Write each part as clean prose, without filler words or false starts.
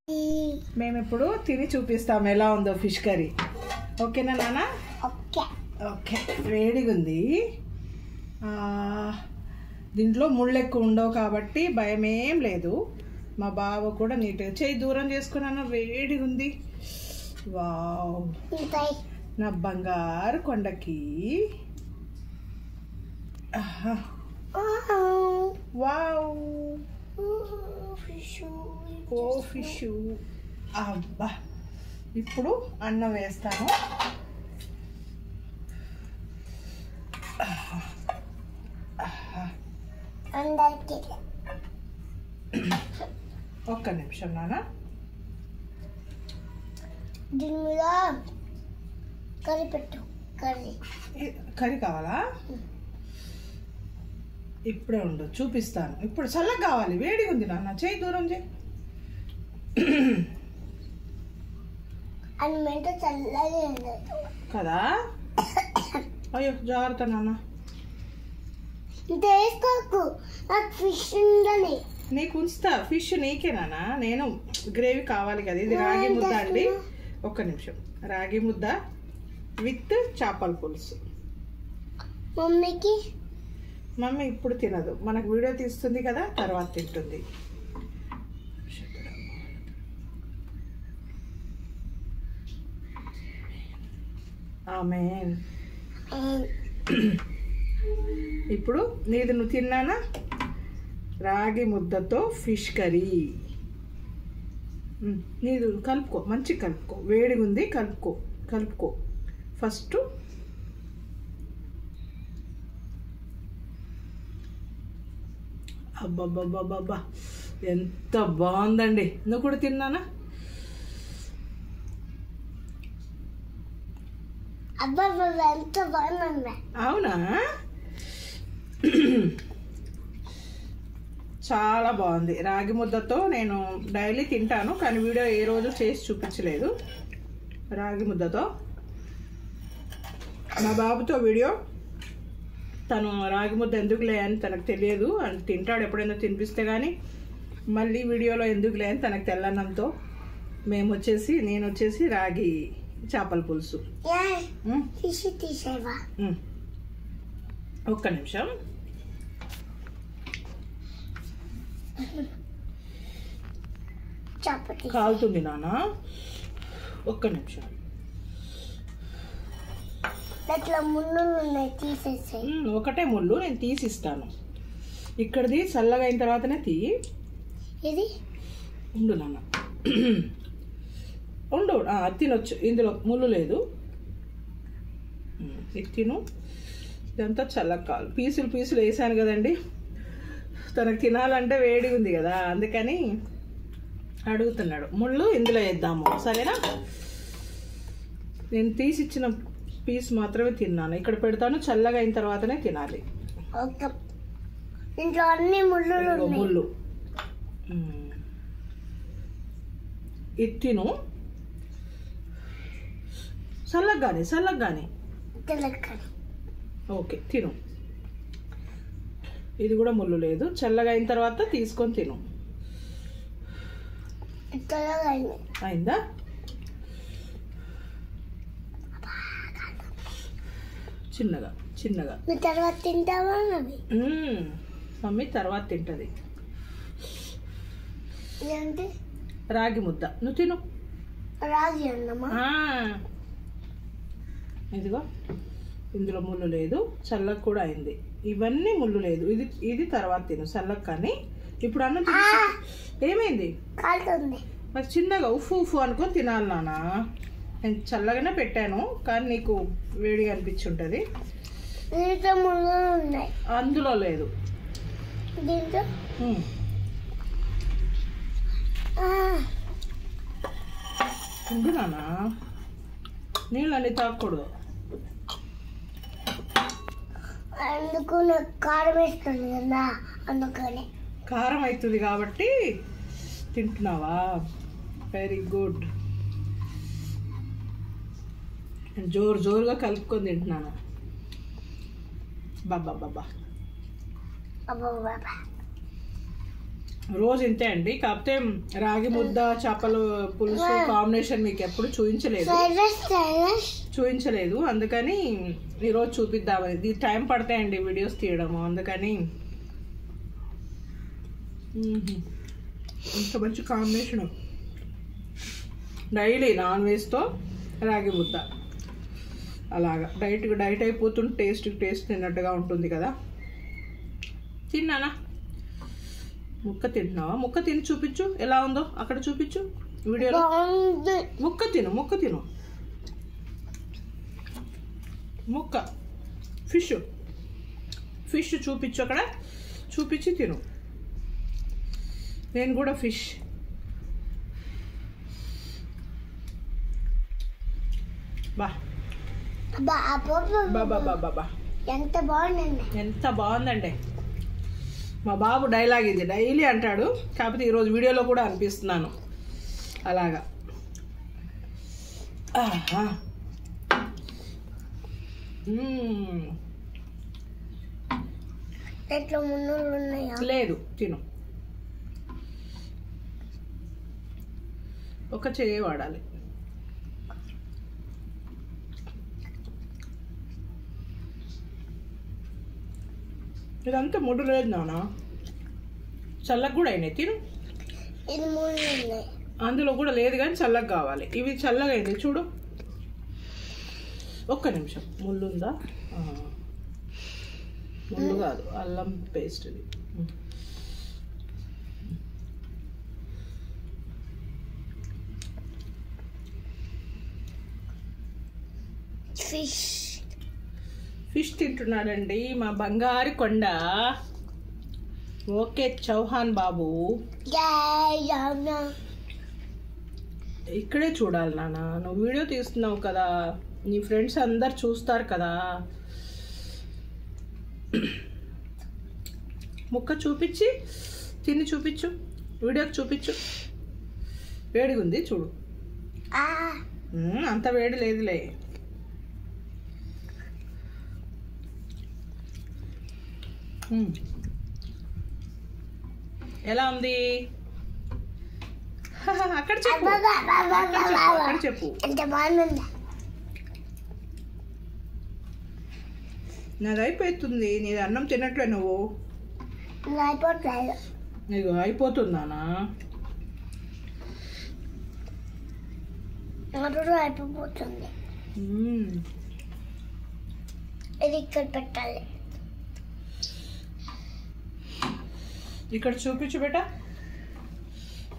మేము ఇప్పుడు తిని చూపిస్తాం ఎలా ఉందో ఫిష్ కర్రీ. ఓకేనా నాన్న? Okay okay. వేడిగా ఉంది. దీంట్లో ముళ్ళు ఎక్కువ ఉండవు కాబట్టి భయం ఏం లేదు. మా బావ కూడా నీట్గా చేయి దూరం చేసుకున్నాను. వేడిగా ఉంది. వావ్, నా బంగారు కొండకి. వావ్, ఓ ఫిష్. అబ్బా, ఇప్పుడు అన్నం వేస్తాను. ఒక్క నిమిషం నాన్న. దీని మీద కర్రీ పెట్టు. కర్రీ కావాలా? ఇప్పుడే ఉండు, చూపిస్తాను. ఇప్పుడు చల్లగా కావాలి, వేడిగా ఉంది నాన్న. చేయి దూరం చేయి. అన్నంటే చల్లగా కదా. అయ్యో జాగ్రత్త నాన్న. తీసుకోకు, నాకు ఫిష్ ఉందని. నీకు ఉంచుతా. ఫిష్ నీకే నాన్న. నేను గ్రేవీ కావాలి కదా. ఇది రాగి ముద్ద అండి. ఒక్క నిమిషం. రాగి ముద్ద విత్ చేపల పులుసు. మమ్మీకి మమ్మీ ఇప్పుడు తినదు, మనకు వీడియో తీస్తుంది కదా, తర్వాత తింటుంది. ఆమేన్. ఇప్పుడు నీది నువ్వు తిన్నానా? రాగి ముద్దతో ఫిష్ కర్రీ. నీది కలుపుకో, మంచిగా కలుపుకో. వేడిగా ఉంది, కలుపుకో కలుపుకో. ఫస్ట్ అబ్బబ్బబ్బబ్బా, ఎంత బాగుందండి. నువ్వు కూడా తిన్నానా? అబ్బా ఎంత బాగుంది. అవునా? చాలా బాగుంది. రాగి ముద్దతో నేను డైలీ తింటాను, కానీ వీడియో ఏ రోజు చేసి చూపించలేదు. రాగి ముద్దతో మా బాబుతో వీడియో, తను రాగి ముద్ద ఎందుకులే అని తనకు తెలియదు, అని తింటాడు ఎప్పుడైనా తినిపిస్తే. కానీ మళ్ళీ వీడియోలో ఎందుకులే అని తనకు తెల్లన్నంతో నేను వచ్చేసి రాగి చేపల పులుసు. ఒక్క నిమిషం. కాలుతుంది నాన్న. ఒక్క నిమిషం. ఒకటే ముళ్ళు, నేను తీసిస్తాను. ఇక్కడిది చల్లగా అయిన తర్వాతనే తీయి. ఇది ఉండు నాన్న, ఉండు. తినొచ్చు, ఇందులో ముళ్ళు లేదు. ఇది తిను. ఇదంతా చల్లగా కాదు. పీసులు వేసాను కదండి. తనకు తినాలంటే వేడిగా ఉంది కదా, అందుకని అడుగుతున్నాడు. ముళ్ళు ఇందులో వేద్దాము, సరేనా? నేను తీసిచ్చిన పీస్ మాత్రమే తిన్నాను. ఇక్కడ పెడతాను, చల్లగా అయిన తర్వాతనే తినాలి. ఇంట్లో అన్ని ముళ్ళు. ఇది తిను. చల్లగానే. ఓకే, తిను. ఇది కూడా ముళ్ళు లేదు. చల్లగా అయిన తర్వాత తీసుకొని తిను. అయిందా? చిన్నగా. తర్వాత తింటావా? మమ్మీ తర్వాత తింటది. ఏంటి? రాగి ముద్ద. నువ్వు తిను. రాగి అన్నమా? ఇదిగో, ఇందులో ముళ్ళు లేదు. చల్లగా కూడా అయింది. ఇవన్నీ ముళ్ళు లేదు. ఇది తర్వాత తిను, చల్లగా. కానీ ఇప్పుడు అన్నం ఏమైంది? కాలుతుంది. మరి చిన్నగా ఉఫ్ఫు అనుకొని తినాలి నాన్న. నేను చల్లగానే పెట్టాను, కానీ నీకు వేడిగా అనిపించుంటుంది. అందులో లేదు. ఉండు నాన్న, నీళ్ళని తాగకూడదు. అందుకు నాకు కారం వేస్తుంది కదా, అందుకని. కారం అవుతుంది కాబట్టి తింటున్నావా? Very good. జోరుగా కలుపుకొని తింటున్నాను. బాబా. అబ్బా. రోజు ఇంతే అండి. కాకపోతే రాగి ముద్ద చేపల పులుసు కాంబినేషన్ మీకు ఎప్పుడు చూపించలేదు, అందుకని ఈరోజు చూపిద్దామని. ఇది టైం పడతాయండి వీడియోస్ తీయడము, అందుకని ఇంత మంచి కాంబినేషన్. డైలీ నాన్ వెజ్తో రాగి ముద్ద అలాగా డైట్ అయిపోతుంటే టేస్ట్ తిన్నట్టుగా ఉంటుంది కదా. తిన్నానా? ముక్క తింటున్నావా? ముక్క తిని చూపించు ఎలా ఉందో, అక్కడ చూపించు వీడియోలో. ముక్క తిను ముక్క. ఫిష్ చూపించు, అక్కడ చూపించి తిను. నేను కూడా ఫిష్. ఎంత బాగుందండి. మా బాబు డైలాగ్ ఇది డైలీ అంటాడు, కాకపోతే ఈరోజు వీడియోలో కూడా అనిపిస్తున్నాను అలాగా. లేదు తిను. ఒక చెయ్యి వాడాలి. ఇదంతా ముడు లేదు నాన్న, చల్లగా కూడా అయినాయి. తిను. అందులో కూడా లేదు కానీ చల్లగా కావాలి. ఇవి చల్లగా అయింది చూడు. ఒక్క నిమిషం. ముళ్ళుందా? ముళ్ళు కాదు, అల్లం పేస్ట్ ఇది. ఫిష్ తింటున్నాడండి మా బంగారు కొండ. ఓకే చౌహాన్ బాబు, ఇక్కడే చూడాలి నాన్న. నువ్వు వీడియో తీస్తున్నావు కదా, నీ ఫ్రెండ్స్ అందరు చూస్తారు కదా. ముక్క చూపించి తిని చూపించు, వీడియోకి చూపించు. వేడిగా ఉంది చూడు. అంత వేడి లేదులే. ఎలా ఉంది? అక్కడ చెప్పు, అక్కడ చెప్పు. నాది అయిపోతుంది. నీది అన్నం తినట్లే నువ్వు. నీకు అయిపోతుందానా? అయిపోతుంది. ఇది ఇక్కడ పెట్టాలి. ఇక్కడ చూపించు బేటా.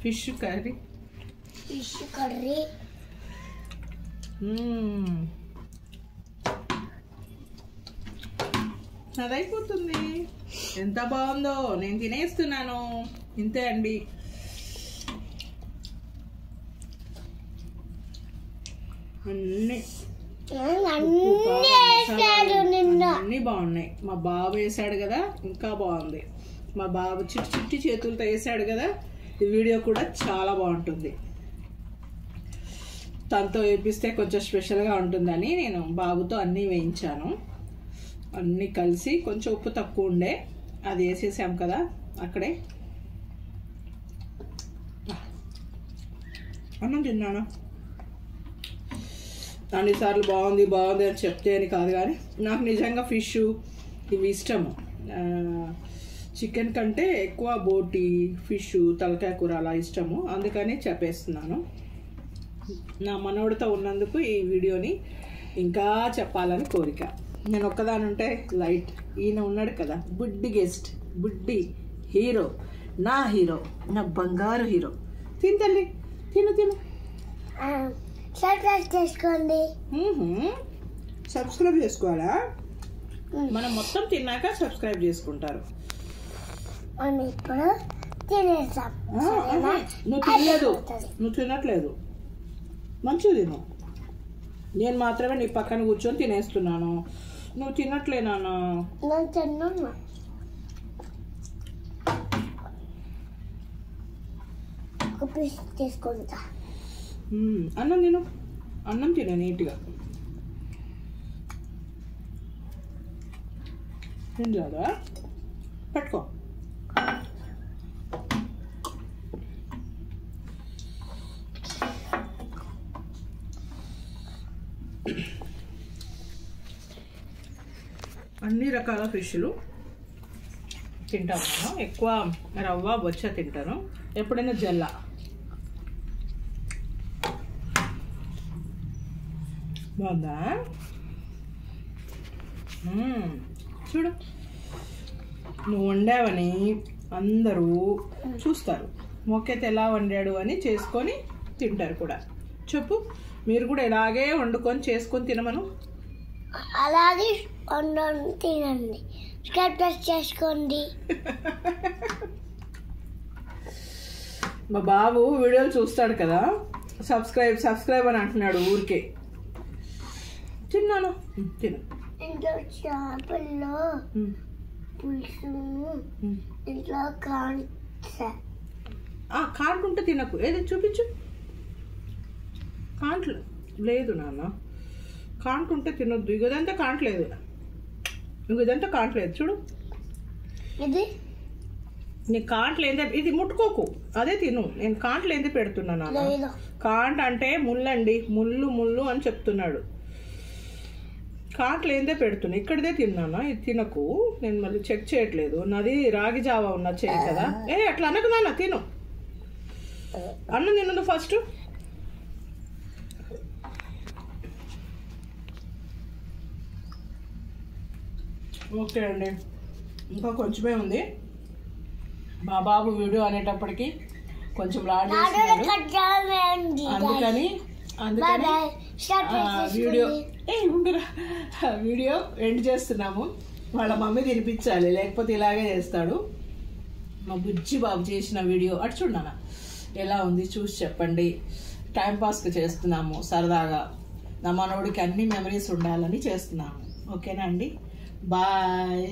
Fish curry. అది అయిపోతుంది. ఎంత బాగుందో, నేను తినేస్తున్నాను. ఇంతే అండి. అన్నీ బాగున్నాయి. మా బాబు వేసాడు కదా, ఇంకా బాగుంది. మా బాబు చిట్టి చేతులతో వేసాడు కదా. ఈ వీడియో కూడా చాలా బాగుంటుంది. తనతో వేపిస్తే కొంచెం స్పెషల్గా ఉంటుందని నేను బాబుతో అన్నీ వేయించాను. అన్నీ కలిసి కొంచెం ఉప్పు తక్కువ ఉండే అది వేసేసాం కదా అక్కడే. అన్నం తిన్నాను. అన్నిసార్లు బాగుంది అని చెప్తే అని కాదు, కానీ నాకు నిజంగా ఫిష్ ఇవి ఇష్టము. చికెన్ కంటే ఎక్కువ బోటి, ఫిష్, తలకాయ కూర అలా ఇష్టము, అందుకని చెప్పేస్తున్నాను. నా మనవడితో ఉన్నందుకు ఈ వీడియోని ఇంకా చెప్పాలని కోరిక. నేను ఒక్కదాని ఉంటే లైట్, ఈయన ఉన్నాడు కదా బుడ్డి గెస్ట్, బుడ్డి హీరో, నా హీరో, నా బంగారు హీరో. తిను తల్లి, తిను. సబ్స్క్రైబ్ చేసుకోండి. సబ్స్క్రైబ్ చేసుకోవాలా? మనం మొత్తం తిన్నాక సబ్స్క్రైబ్ చేసుకుంటారు. ఇప్పుడు తినేసాం. నువ్వు తినలేదు, నువ్వు తినట్లేదు. మంచిగా తిను. నేను మాత్రమే నీ పక్కన కూర్చొని తినేస్తున్నాను, నువ్వు తినట్లే నాన్న. నేను తిన్నాను. ఒక పీస్ తీసుకుంటా. అన్నం తిను, అన్నం తిను నీట్గా. ఏం లేదా? పట్టుకో. అన్ని రకాల ఫిష్లు తింటాను నేను. ఎక్కువ రవ్వ బొచ్చ తింటాను, ఎప్పుడైనా జల్ల. బాగుందా? చూడు, నువ్వు వండావని అందరూ చూస్తారు, మొక్కైతే ఎలా వండాడు అని చేసుకొని తింటారు కూడా. చెప్పు, మీరు కూడా ఇలాగే వండుకొని చేసుకొని తినమను. అలాగే వండుకొని తినండి, సబ్స్క్రైబ్ చేసుకోండి. మా బాబు వీడియోలు చూస్తాడు కదా, సబ్స్క్రైబ్ అని అంటున్నాడు ఊరికే. తిన్నాను, తిను. ఇంట్లో చేపల్లో పులుసు, ఇంట్లో కాంట్ ఉంటే తినకు. ఏది చూపించు. కాంట్లు లేదు నాన్న, కాంట్ ఉంటే తినొద్దు. ఇదంతా కాంట్లేదు, ఇదంతా కాంట్లేదు. చూడు, ఇది నీకు కాంట్లు ఏందే, ఇది ముట్టుకోకు, అదే తిను. నేను కాంట్లు ఏందే పెడుతున్నాను. కాంట్ అంటే ముళ్ళండి, ముళ్ళు అని చెప్తున్నాడు. కాంట్లు ఏందే పెడుతున్నా, ఇక్కడదే తిన్నానా. ఇది తినకు, నేను మళ్ళీ చెక్ చేయట్లేదు. నాది రాగి జావా ఉన్న చేయి కదా. అట్లా అనకు నాన్న, తిను. అన్నం తిన్నదు ఫస్ట్. ఓకే అండి, ఇంకా కొంచెమే ఉంది. మా బాబు వీడియో అనేటప్పటికి కొంచెం లాడ్ చేస్తున్నాడు, అందుకని వీడియో ఎండ్ చేస్తున్నాము. వాళ్ళ మమ్మీ తినిపించాలి, లేకపోతే ఇలాగే చేస్తాడు. మా బుజ్జి బాబు చేసిన వీడియో అటు చూడనా ఎలా ఉంది చూసి చెప్పండి. టైంపాస్కి చేస్తున్నాము సరదాగా, నా మనోడికి అన్ని మెమరీస్ ఉండాలని చేస్తున్నాము. ఓకేనా అండి? బాయ్.